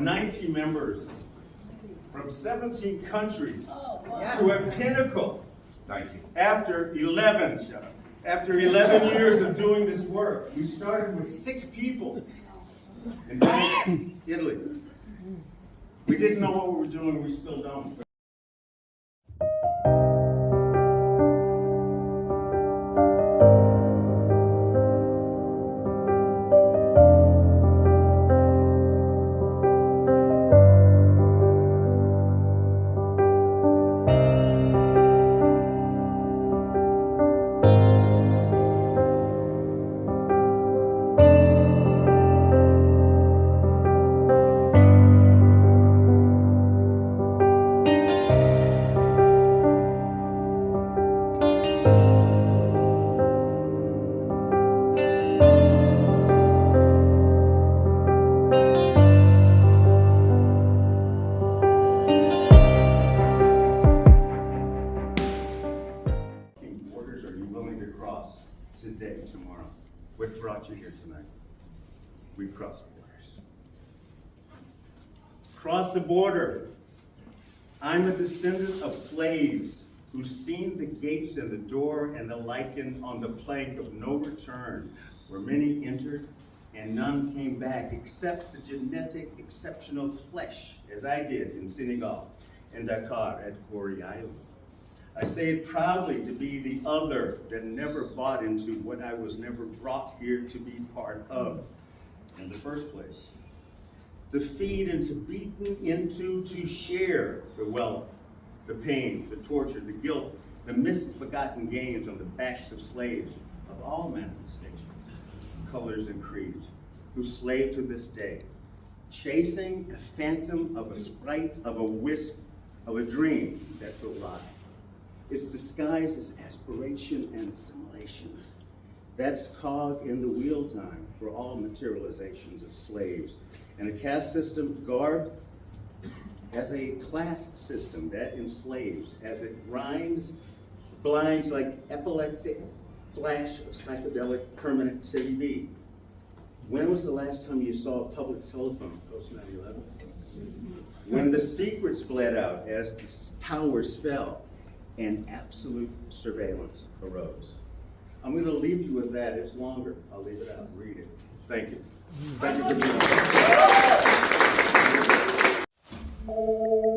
90 members from 17 countries Yes. to a pinnacle Thank you. after 11 years of doing this work. We started with 6 people in Venice, Italy. We didn't know what we were doing, we still don't. Borders are you willing to cross today, tomorrow? What brought you here tonight? We cross borders. Cross the border. I'm a descendant of slaves who've seen the gates and the door and the lichen on the plank of no return, where many entered and none came back except the genetic exceptional flesh, as I did in Senegal and Dakar at Quarry Island. I say it proudly to be the other that never bought into what I was never brought here to be part of in the first place. To feed and to beaten into, to share the wealth, the pain, the torture, the guilt, the misbegotten gains on the backs of slaves of all manifestations, colors and creeds, who slave to this day, chasing a phantom of a sprite, of a wisp, of a dream that's a lie. It's disguised as aspiration and assimilation. That's cog in the wheel time for all materializations of slaves. And a caste system garbed as a class system that enslaves, as it grinds, blinds like epileptic flash of psychedelic permanent TV. When was the last time you saw a public telephone post 9/11? When the secrets bled out as the towers fell, and absolute surveillance arose. I'm going to leave you with that. It's longer. I'll leave it out. Read it. Thank you. Thank you for being here.